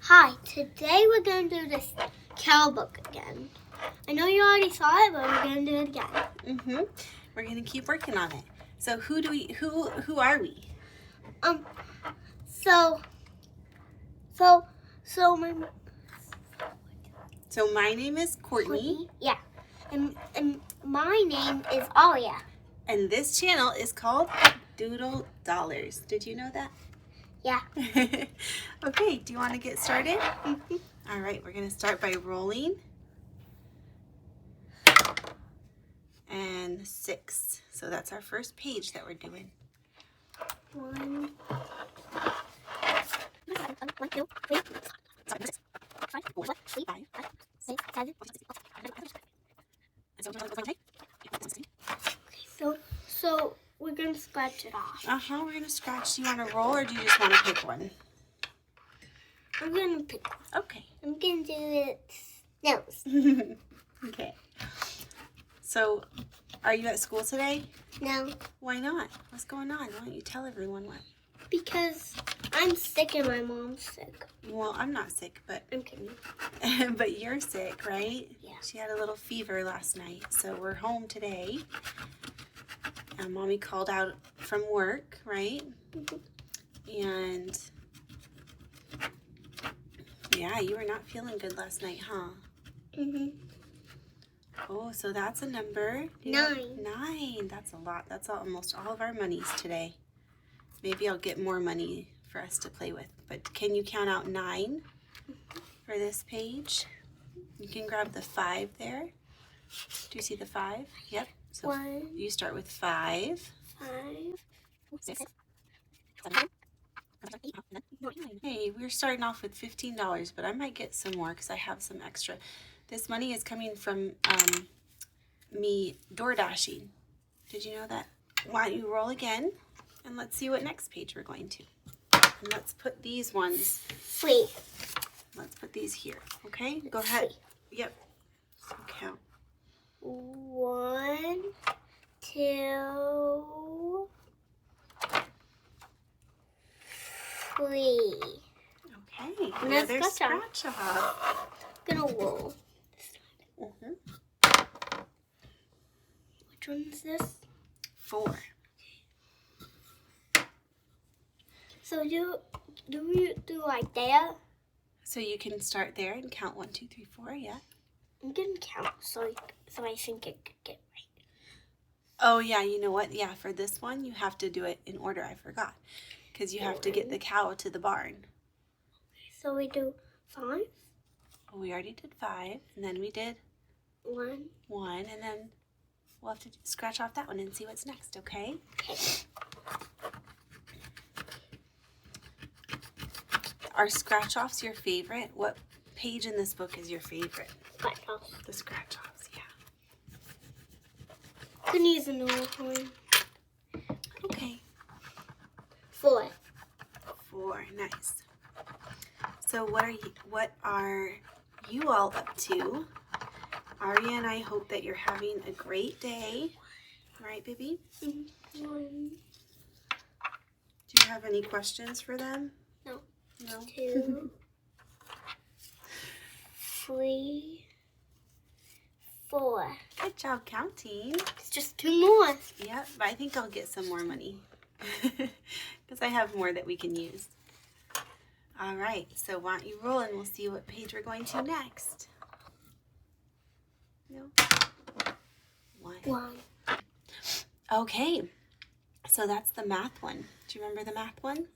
Hi, today we're going to do this cow book again. I know you already saw it, but we're going to do it again. We're going to keep working on it. So who are we? So my name is Courtney. Yeah. And my name is Aria. And this channel is called Doodle Dollars. Did you know that? Yeah. Okay, do you want to get started? All right, we're going to start by rolling. And 6. So that's our first page that we're doing. 1, 2, 3, 4, 5, 6, 7. So we're going to scratch it off. We're going to scratch. Do you want to roll or do you just want to pick one? I'm going to pick one. Okay. I'm going to do it nose. Okay. So, are you at school today? No. Why not? What's going on? Why don't you tell everyone what? Because I'm sick and my mom's sick. Well, I'm not sick, but I'm kidding. but you're sick, right? Yeah. She had a little fever last night, so we're home today. And Mommy called out from work, right? And yeah, you were not feeling good last night, huh? Oh, so that's a number. 9. 9. That's a lot. That's almost all of our monies today. Maybe I'll get more money for us to play with. But can you count out 9 for this page? You can grab the 5 there. Do you see the 5? Yep. So 1. you start with 5. 5. 6. 7. Hey, we're starting off with $15, but I might get some more because I have some extra. This money is coming from me door dashing. Did you know that? Why don't you roll again? And let's see what next page we're going to. And let's put these ones. Wait. Let's put these here. Okay? Go ahead. Yep. Count. 1, 2, 3. Okay. Now Another scratch off. I'm gonna roll. Which one is this? 4. So do we do like that? So you can start there and count 1, 2, 3, 4. Yeah. I'm gonna count so I think it could get right. Oh yeah, you know what? Yeah, for this one you have to do it in order. I forgot, because you have to get the cow to the barn. So we do 5. Well, we already did 5, and then we did 1, and then we'll have to scratch off that one and see what's next. Okay. Okay. Are scratch offs your favorite? What page in this book is your favorite? Scratch off. The scratch offs, yeah. Can use another one. Okay. 4. 4, nice. So what are you all up to? Aria and I hope that you're having a great day. Right, baby? 1. Do you have any questions for them? No. No. 2, 3, 4. Good job counting. It's just 2 more. Yep, but I think I'll get some more money because I have more that we can use. All right, so why don't you roll and we'll see what page we're going to next. No. 1. Okay, so that's the math one. Do you remember the math one?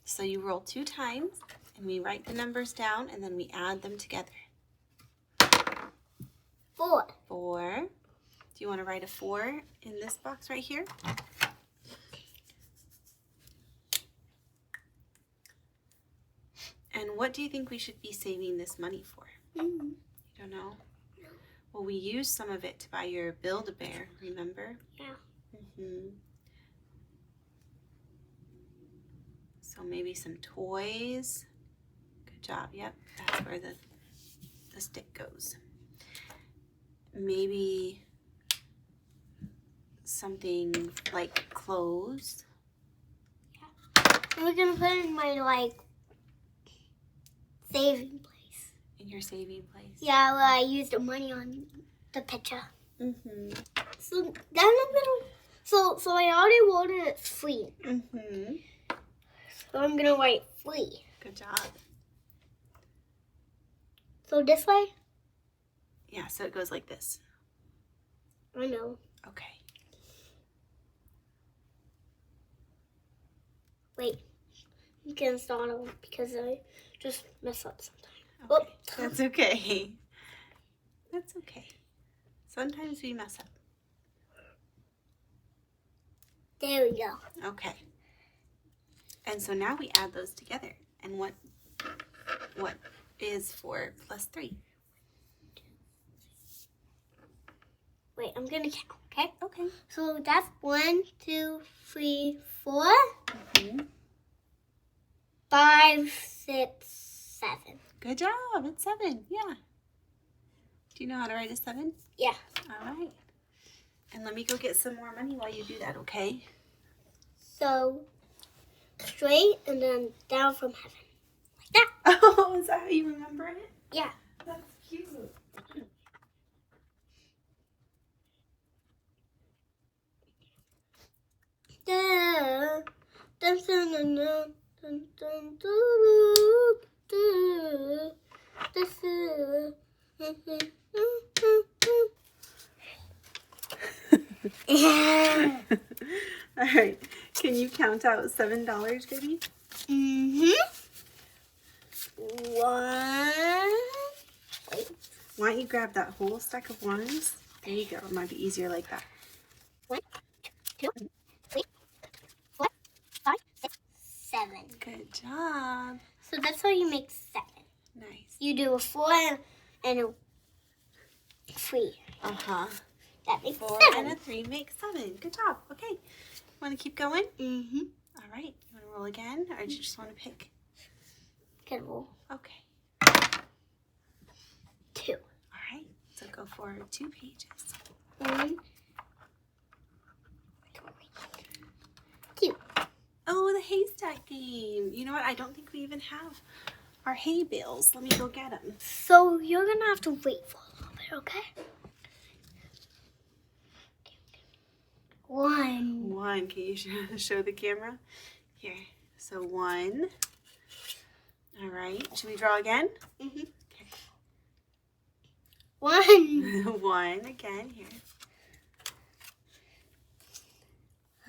So you roll 2 times and we write the numbers down and then we add them together. 4. 4. Do you want to write a 4 in this box right here? And what do you think we should be saving this money for? You don't know? No. Well, we used some of it to buy your Build-A-Bear, remember? Yeah. So maybe some toys. Good job. Yep, that's where the stick goes. Maybe something like clothes. And we're gonna put in my saving place. In your saving place. Yeah, where I used the money on the picture. Mm-hmm. So then I'm gonna. So I already wrote it free. Mm-hmm. So I'm gonna write free. Good job. So this way. Yeah, so it goes like this. I know. Okay. Wait. You can start over because I just mess up sometimes. Okay. Oh. That's okay. That's okay. Sometimes we mess up. There we go. Okay. And so now we add those together. And what is 4 plus 3? Wait, I'm gonna count, okay? Okay. So that's 1, 2, 3, 4, Mm-hmm. 5, 6, 7. Good job. It's 7. Yeah. Do you know how to write a 7? Yeah. All right. And let me go get some more money while you do that, okay? So straight and then down from heaven. Like that. Oh, is that how you remember it? Yeah. That's cute. Da, dun, dun, dun, dun, dun, dun, doo, doo, doo, yeah. All right. Can you count out $7, baby? Mm-hmm. 1. Wait. Why don't you grab that whole stack of ones? There you go. It might be easier like that. 1, 2, 3, 4, 5, 6, 7. Good job. So that's how you make 7. Nice. You do a 4 and a 3. Uh-huh. That makes 4 7. and a 3 makes 7. Good job. Okay. Want to keep going? Mm-hmm. All right. You want to roll again, or do you just want to pick? Can roll. Okay. 2. All right. So go for 2 pages. 1, 2. Oh, the haystack game. You know what? I don't think we even have our hay bales. Let me go get them. So you're gonna have to wait for a little bit, okay? 1. 1. Can you show the camera? Here. So 1. All right. Should we draw again? Mm-hmm. Okay. 1. 1 again. Here.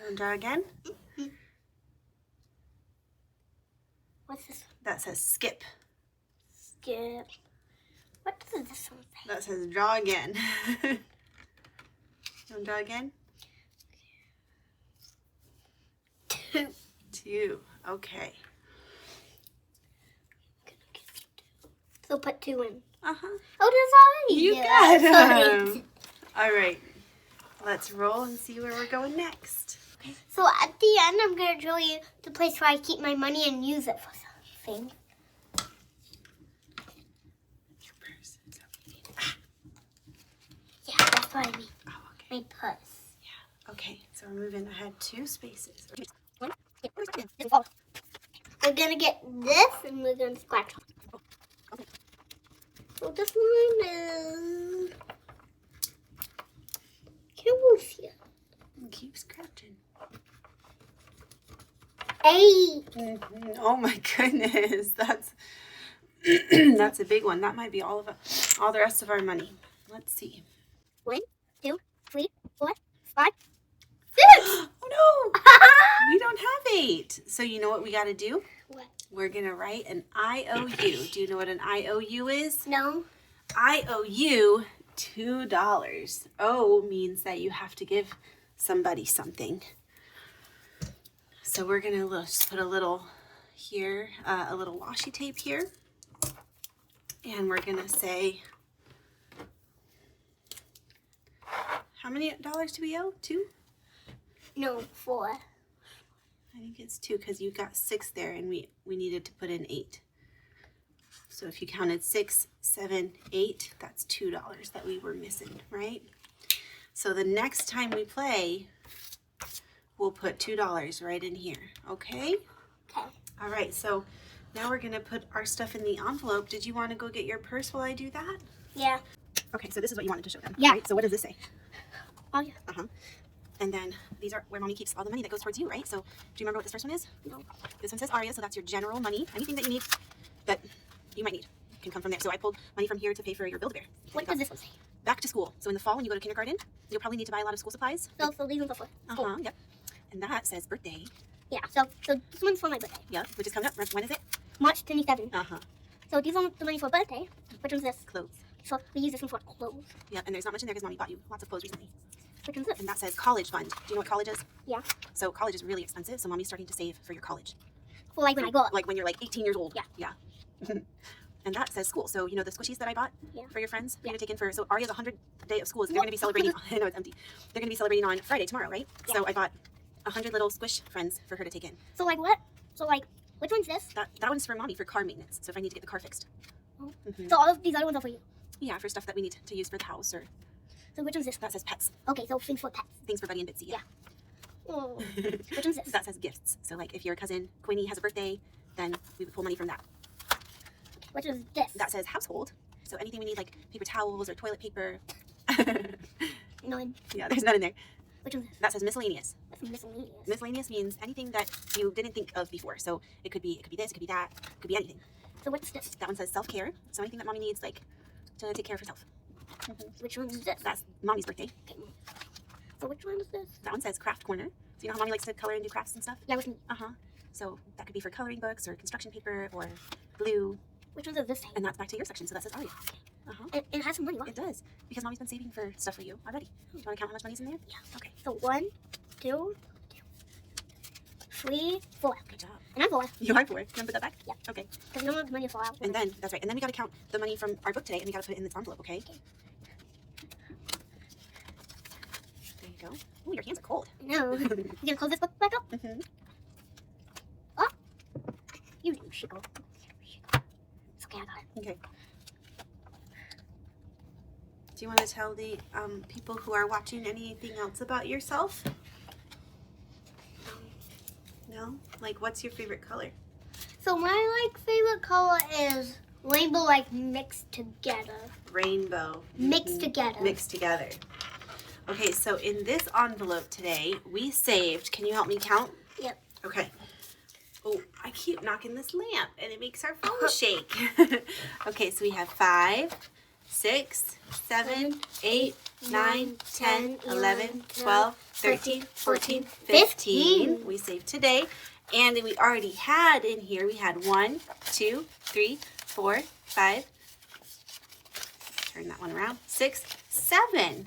And draw again. What's this? That says skip. Skip. What does this one say? That says draw again. You want to draw again? 2. 2. Okay. So put 2 in. Uh-huh. Oh, there's already. You got them. All right. Let's roll and see where we're going next. So at the end, I'm going to show you the place where I keep my money and use it for something. Your purse. Yeah, that's what I mean. Oh, okay. My purse. Yeah. Okay. So we're moving ahead 2 spaces. We're going to get this and we're going to scratch on. So this one is... Can't really see it. Keep scratching. 8. Oh my goodness, that's that's a big one. That might be all the rest of our money. Let's see. 1, 2, 3, 4, 5, 6. Oh no, we don't have 8. So you know what we got to do? What? We're gonna write an IOU. Do you know what an IOU is? No. I owe you $2. O means that you have to give somebody something. So we're gonna just put a little here, a little washi tape here, and we're gonna say, how many dollars do we owe? 2? No, 4. I think it's 2 because you got 6 there, and we needed to put in 8. So if you counted 6, 7, 8, that's $2 that we were missing, right? So the next time we play, we'll put $2 right in here, okay? Okay. All right, so Now we're gonna put our stuff in the envelope. Did you want to go get your purse while I do that? Yeah. Okay, so this is what you wanted to show them. Yeah. Right? So what does this say? Oh yeah. And then these are where Mommy keeps all the money that goes towards you, right? So do you remember what this first one is? No. This one says Aria, so that's your general money. Anything that you need that you might need can come from there. So I pulled money from here to pay for your Build-A-Bear. What does this one say? Back to school. So in the fall when you go to kindergarten, you'll probably need to buy a lot of school supplies. So these ones are for school. Yep. And that says birthday. Yeah. So this one's for my birthday. Yep, which is coming up. When is it? March 27th. So these are the money for birthday. Which one's this? Clothes. So we use this one for clothes. Yep, and there's not much in there because Mommy bought you lots of clothes recently. Which one's this? And that says college fund. Do you know what college is? Yeah. So college is really expensive, so Mommy's starting to save for your college. For like when I grow up. Like when you're like 18 years old. Yeah. Yeah. And that says school. So you know the squishies that I bought for your friends? You're gonna take in for, so Aria's 100th day of school. So they're gonna be celebrating, I know it's empty. They're gonna be celebrating on Friday, tomorrow, right? Yeah. So I bought 100 little squish friends for her to take in. So like what? So like, which one's this? That one's for Mommy for car maintenance. So if I need to get the car fixed. Oh. So all of these other ones are for you? Yeah, for stuff that we need to use for the house or. So which one's this? That says pets. Okay, so things for pets. Things for Buddy and Bitsy, yeah. Oh. Which one's this? That says gifts. So like if your cousin Queenie has a birthday, then we would pull money from that. Which is this? That says household. So anything we need like paper towels or toilet paper. None. Yeah, there's none in there. Which one's this? That says miscellaneous. That's miscellaneous. Miscellaneous means anything that you didn't think of before. So it could be this, it could be that, it could be anything. So what's this? That one says self-care. So anything that Mommy needs like to take care of herself. Which one's this? That's Mommy's birthday. Okay. So which one is this? That one says craft corner. So you know how Mommy likes to color and do crafts and stuff? Yeah, with me. So that could be for coloring books or construction paper or glue. Which one does this say? And that's back to your section. So that says Aria. It has some money, right? It does. Because Mommy's been saving for stuff for you already. Do you want to count how much money's in there? Yeah. Okay. So 1, 2, 3, 4. Good job. And I'm 4. You are 4. You want to put that back? Yeah. Okay. Because no one's money fall out. And then, that's right. And then we got to count the money from our book today and we got to put it in this envelope, okay? There you go. Oh, your hands are cold. No. You gonna close this book back up? Oh! You didn't shiggle. It's okay, I got it. Okay. Do you want to tell the people who are watching anything else about yourself? No? Like, what's your favorite color? So my favorite color is rainbow mixed together. Rainbow. Mixed together. Mixed together. Okay, so in this envelope today, we saved, can you help me count? Yep. Okay. Oh, I keep knocking this lamp and it makes our phone shake. Okay, so we have 5, 6, 7, 8, 9, 10, 11, 12, 13, 14, 15. We saved today. And we already had in here, we had 1, 2, 3, 4, 5. Turn that one around. 6, 7.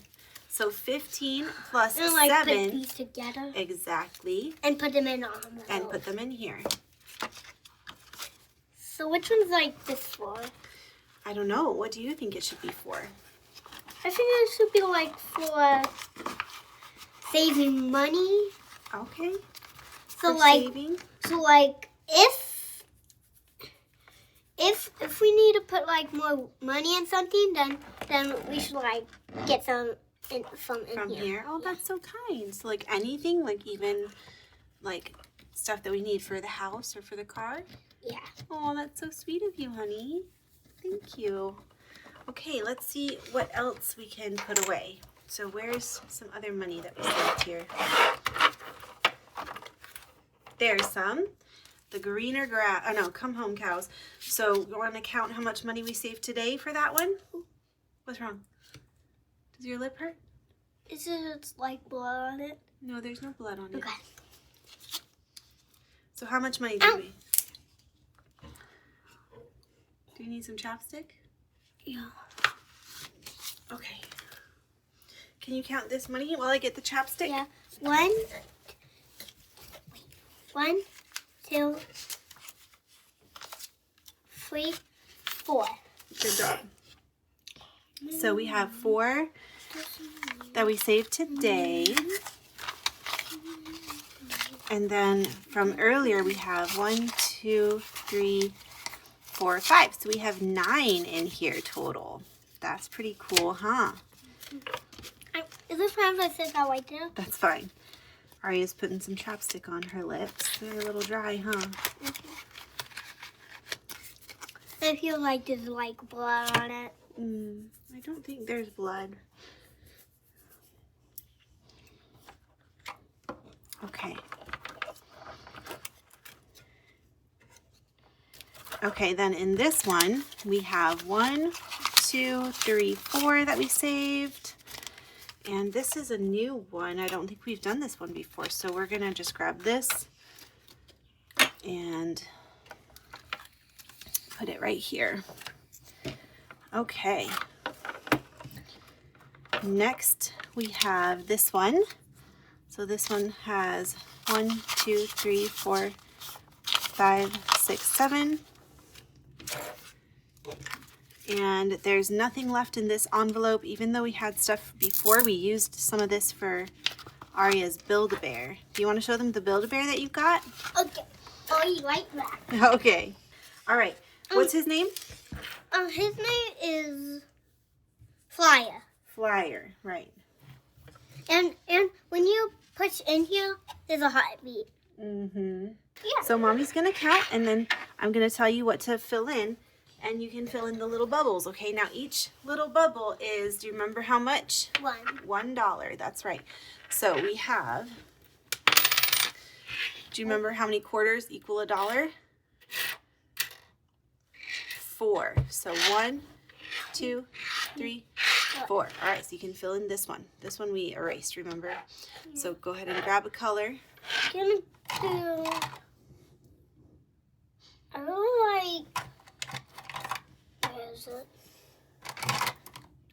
So 15 plus and 7. Put these together. Exactly. And put them in on them. And put them in here. So which one's this for? I don't know. What do you think it should be for? I think it should be for saving money. Okay. So for saving? So if we need to put more money in something, then we should get some from here. Oh, that's so kind. So anything, even stuff that we need for the house or for the car? Yeah. Oh, that's so sweet of you, honey. Thank you. Okay, let's see what else we can put away. So where's some other money that we saved here? There's some. The greener grass. Oh no, come home cows. So you want to count how much money we saved today for that one? What's wrong? Does your lip hurt? Is it blood on it? No, there's no blood on it. Okay. So how much money did we? Do you need some chapstick? Yeah. Okay. Can you count this money while I get the chapstick? Yeah. 1, 2, 3, 4. Good job. So we have 4 that we saved today. And then from earlier we have 1, 2, 3, 4, 5. So we have 9 in here total. That's pretty cool, huh? Is this times I said that right there? That's fine. Aria's putting some chapstick on her lips. They're a little dry, huh? I feel like there's like blood on it. I don't think there's blood. Okay. Okay, then in this one, we have 1, 2, 3, 4 that we saved. And this is a new one. I don't think we've done this one before. So we're going to just grab this and put it right here. Okay. Next, we have this one. So this one has 1, 2, 3, 4, 5, 6, 7. And there's nothing left in this envelope, even though we had stuff before. We used some of this for Aria's Build-A-Bear. Do you want to show them the Build-A-Bear that you've got? Okay. Oh, you like that? Okay. All right. What's his name? His name is Flyer. Flyer, right. And when you push in here, there's a heartbeat. Yeah. Yeah. So Mommy's going to count, and then I'm going to tell you what to fill in, and you can fill in the little bubbles, okay? Now, each little bubble is, do you remember how much? $1. That's right. So we have, do you remember how many quarters equal $1? 4. So 1, 2, 3, 4. All right, so you can fill in this one. This one we erased, remember? So go ahead and grab a color. Gonna do. I don't like. Where is it?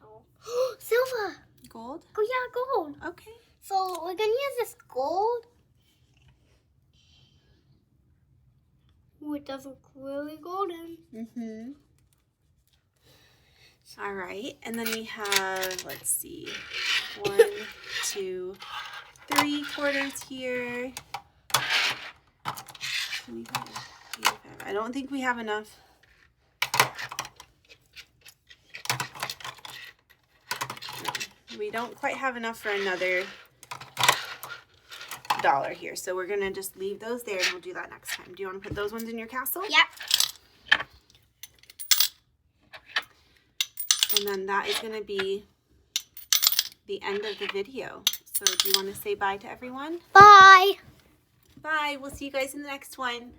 Oh, silver. Gold? Oh yeah, gold. Okay. So we're gonna use this gold. Ooh, it does look really golden. All right, and then we have, let's see, 1, 2, 3 quarters here. 25, 85. I don't think we have enough. No, we don't quite have enough for another $1 here. So we're gonna just leave those there and we'll do that next time. Do you want to put those ones in your castle? Yep. And then that is gonna be the end of the video. So do you want to say bye to everyone? Bye. Bye. We'll see you guys in the next one.